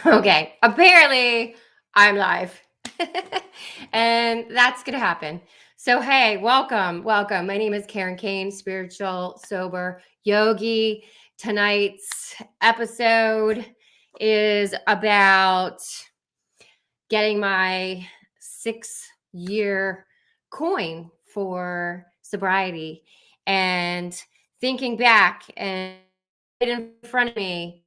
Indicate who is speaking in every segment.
Speaker 1: Okay, apparently I'm live. And that's going to happen. So, hey, welcome. Welcome. My name is Karen Kane, spiritual, sober yogi. Tonight's episode is about getting my 6-year coin for sobriety and thinking back, and right in front of me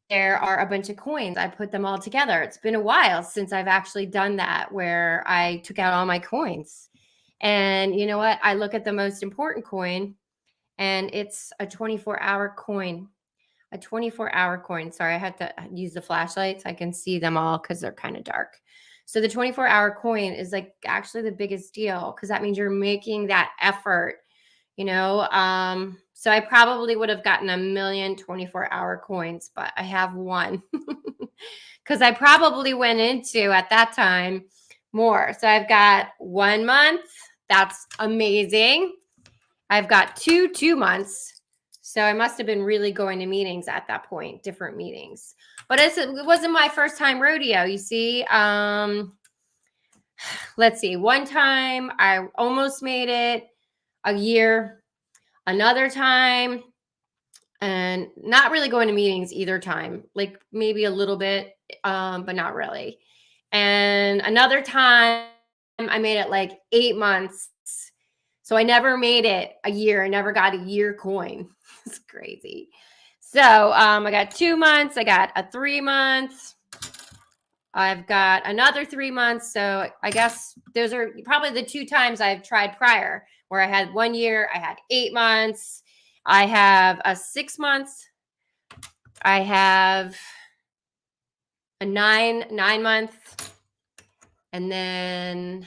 Speaker 1: there are a bunch of coins. I put them all together. It's been a while since I've actually done that, where I took out all my coins. And you know what? I look at the most important coin, and it's a 24-hour coin. A 24-hour coin. Sorry, I had to use the flashlight so I can see them all because they're kind of dark. So the 24-hour coin is like actually the biggest deal, because that means you're making that effort, so I probably would have gotten a million 24-hour coins, but I have one because I probably went into at that time more. So I've got 1 month. That's amazing. I've got 2 months. So I must have been really going to meetings at that point, different meetings. But it wasn't my first time rodeo, you see. Let's see. One time I almost made it a year. Another time, and not really going to meetings either time, like maybe a little bit, but not really. And another time I made it like 8 months. So I never made it a year. I never got a year coin. It's crazy. So I got 2 months. I got a 3 month. I've got another 3 months. So I guess those are probably the two times I've tried prior, where I had 1 year, I had 8 months, I have a 6 months, I have a 9 month, and then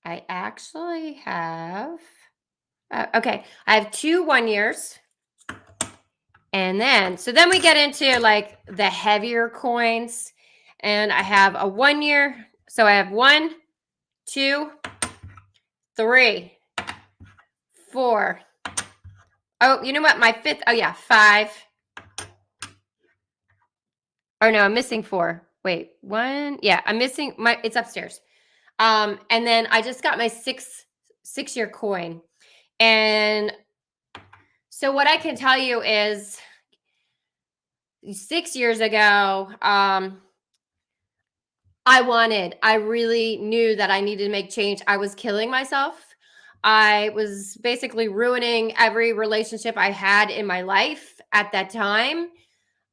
Speaker 1: I actually have, I have 2 1 years. And then we get into like the heavier coins, and I have a 1 year. So I have 1, 2, 3, 4. Oh, you know what? My fifth. Oh yeah, 5. Or no, I'm missing 4. Wait, 1. Yeah, I'm missing my. It's upstairs. And then I just got my 6-year coin, and so what I can tell you is 6 years ago, I really knew that I needed to make change. I was killing myself. I was basically ruining every relationship I had in my life at that time.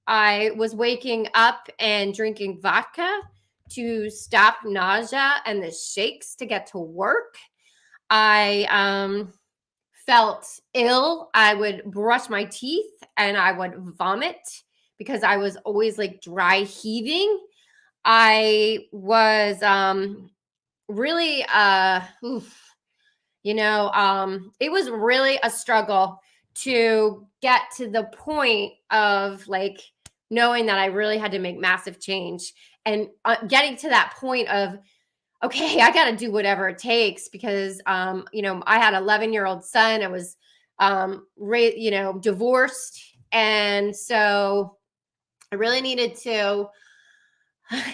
Speaker 1: I was waking up and drinking vodka to stop nausea and the shakes to get to work. I felt ill. I would brush my teeth and I would vomit because I was always like dry heaving. I was really it was really a struggle to get to the point of like knowing that I really had to make massive change, and getting to that point of, okay, I got to do whatever it takes, because I had an 11-year-old son. I was divorced, and so I really needed to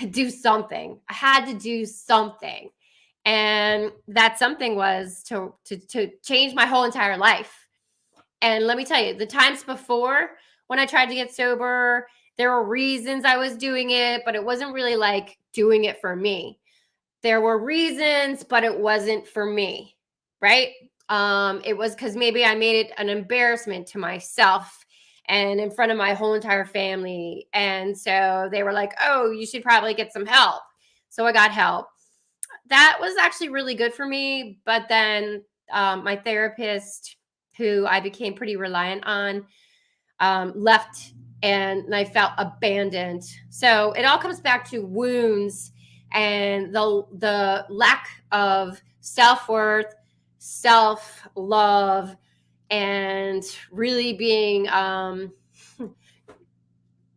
Speaker 1: do something. I had to do something. And that something was to change my whole entire life. And let me tell you, the times before when I tried to get sober, there were reasons I was doing it, but it wasn't really like doing it for me. There were reasons, but it wasn't for me, right? It was because maybe I made it an embarrassment to myself and in front of my whole entire family. And so they were like, oh, you should probably get some help. So I got help. That was actually really good for me. But then my therapist, who I became pretty reliant on, left, and I felt abandoned. So it all comes back to wounds and the lack of self-worth, self-love, and really being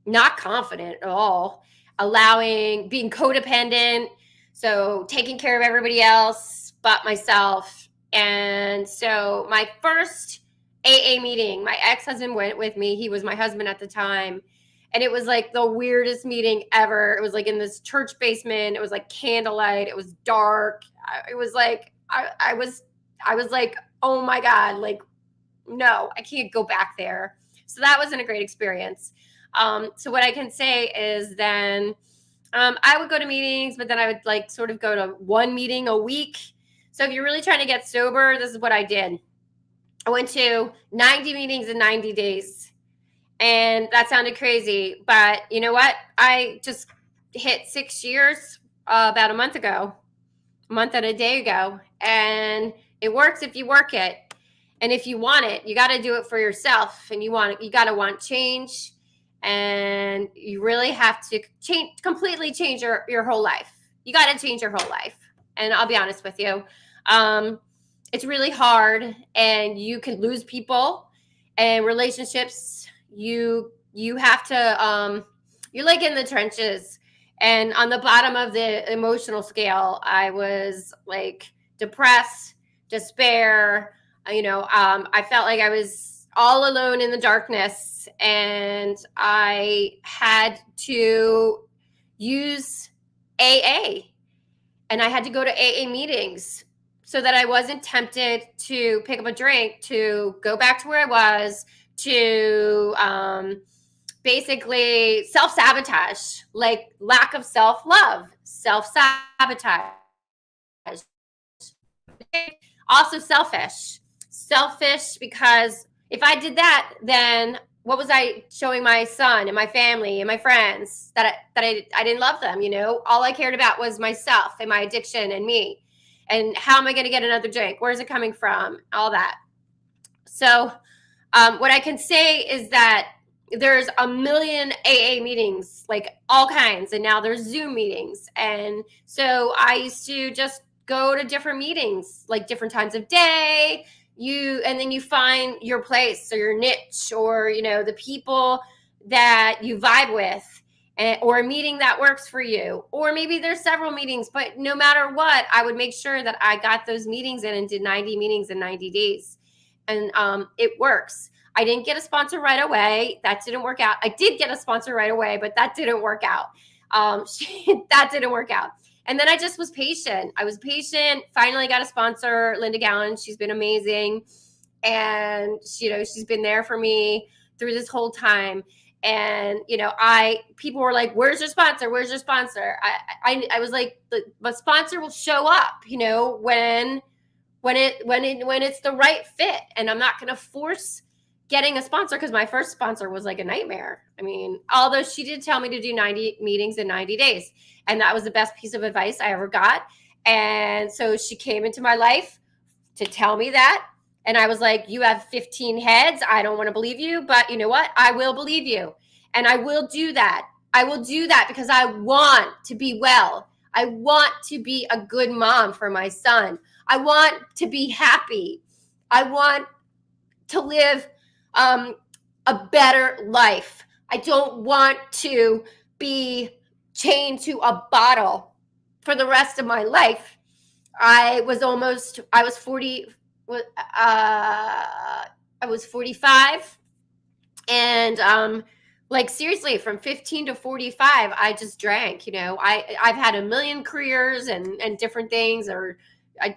Speaker 1: not confident at all, being codependent, so taking care of everybody else but myself. And so my first AA meeting, my ex-husband went with me. He was my husband at the time. And it was like the weirdest meeting ever. It was like in this church basement. It was like candlelight. It was dark. It was like I was like, oh my God, like, no, I can't go back there. So that wasn't a great experience. So what I can say is then I would go to meetings, but then I would like sort of go to one meeting a week. So if you're really trying to get sober, this is what I did. I went to 90 meetings in 90 days. And that sounded crazy. But you know what? I just hit 6 years about a month and a day ago. And it works if you work it. And if you want it, you got to do it for yourself. And you got to want change. And you really have to completely change your whole life. You got to change your whole life. And I'll be honest with you. It's really hard, and you can lose people and relationships. You have to, you're like in the trenches. And on the bottom of the emotional scale, I was like depressed, despair. I felt like I was all alone in the darkness, and I had to use AA, and I had to go to AA meetings so that I wasn't tempted to pick up a drink, to go back to where I was, to basically self-sabotage, like lack of self-love, self-sabotage. Also selfish because if I did that, then what was I showing my son and my family and my friends? That I didn't love them, all I cared about was myself and my addiction and me. And how am I going to get another drink? Where's it coming from? All that. So what I can say is that there's a million AA meetings, like all kinds. And now there's Zoom meetings. And so I used to just go to different meetings, like different times of day. And then you find your place or your niche, or, the people that you vibe with, or a meeting that works for you. Or maybe there's several meetings, but no matter what, I would make sure that I got those meetings in and did 90 meetings in 90 days. And it works. I didn't get a sponsor right away. That didn't work out. I did get a sponsor right away, but that didn't work out. That didn't work out. And then I just was patient. I was patient. Finally got a sponsor, Linda Gowan. She's been amazing. And, she's been there for me through this whole time. And, people were like, where's your sponsor? Where's your sponsor? I was like, the sponsor will show up, when it's the right fit. And I'm not going to force getting a sponsor, because my first sponsor was like a nightmare. I mean, although she did tell me to do 90 meetings in 90 days. And that was the best piece of advice I ever got. And so she came into my life to tell me that. And I was like, you have 15 heads. I don't want to believe you, but you know what? I will believe you. And I will do that. I will do that because I want to be well. I want to be a good mom for my son. I want to be happy. I want to live a better life. I don't want to be chained to a bottle for the rest of my life. I was 45, and like seriously, from 15 to 45, I just drank. I've had a million careers and different things, or I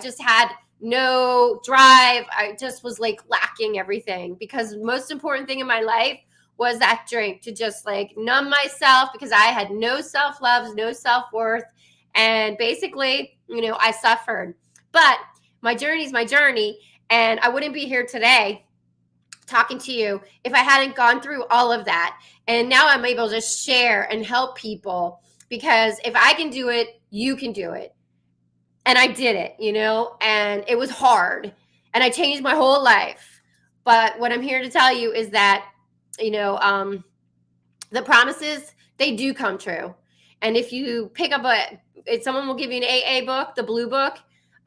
Speaker 1: just had no drive. I just was like lacking everything, because the most important thing in my life was that drink, to just like numb myself, because I had no self-love, no self-worth. And basically, I suffered. But my journey is my journey. And I wouldn't be here today talking to you if I hadn't gone through all of that. And now I'm able to share and help people, because if I can do it, you can do it. And I did it, and it was hard, and I changed my whole life. But what I'm here to tell you is that, the promises, they do come true. And if you pick up if someone will give you an AA book, the blue book,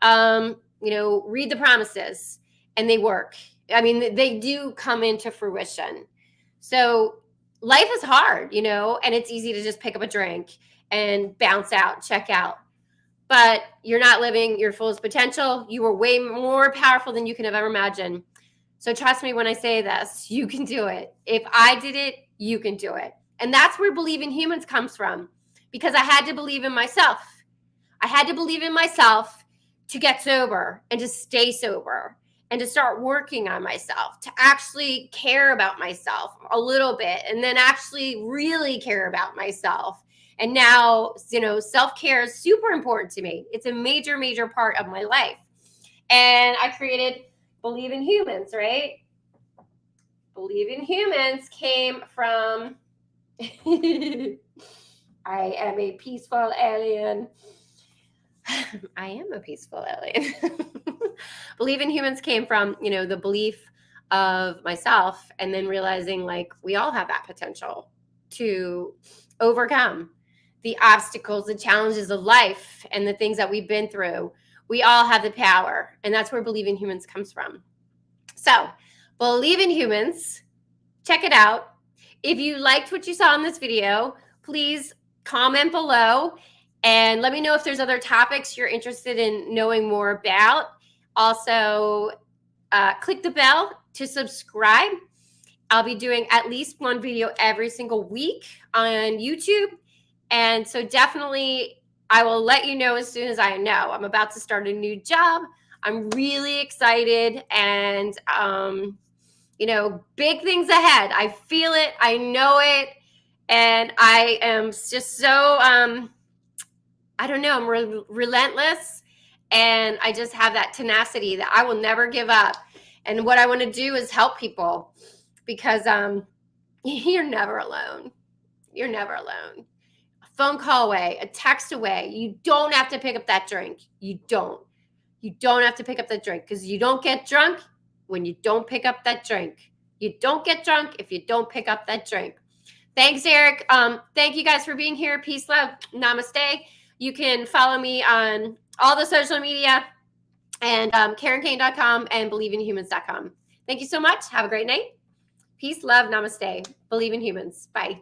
Speaker 1: read the promises, and they work. I mean, they do come into fruition. So life is hard, and it's easy to just pick up a drink and bounce out, check out. But you're not living your fullest potential. You are way more powerful than you can have ever imagined. So trust me when I say this, you can do it. If I did it, you can do it. And that's where Believe in Humans comes from, because I had to believe in myself. I had to believe in myself to get sober and to stay sober and to start working on myself, to actually care about myself a little bit, and then actually really care about myself. And now, self-care is super important to me. It's a major, major part of my life. And I created Believe in Humans, right? Believe in Humans came from I am a peaceful alien. I am a peaceful alien. Believe in Humans came from, the belief of myself, and then realizing like we all have that potential to overcome the obstacles, the challenges of life, and the things that we've been through. We all have the power, and that's where Believe in Humans comes from. So, Believe in Humans, check it out. If you liked what you saw in this video, please comment below and let me know if there's other topics you're interested in knowing more about. Also, click the bell to subscribe. I'll be doing at least one video every single week on YouTube. And so definitely, I will let you know as soon as I know. I'm about to start a new job. I'm really excited, and big things ahead. I feel it. I know it. And I am just so, I don't know, I'm relentless. And I just have that tenacity that I will never give up. And what I want to do is help people, because you're never alone. You're never alone. A phone call away, a text away. You don't have to pick up that drink. You don't have to pick up that drink, because you don't get drunk when you don't pick up that drink. You don't get drunk if you don't pick up that drink. Thanks, Eric. Thank you guys for being here. Peace, love, namaste. You can follow me on all the social media, and KarenKane.com and BelieveInHumans.com. Thank you so much. Have a great night. Peace, love, namaste. Believe in Humans. Bye.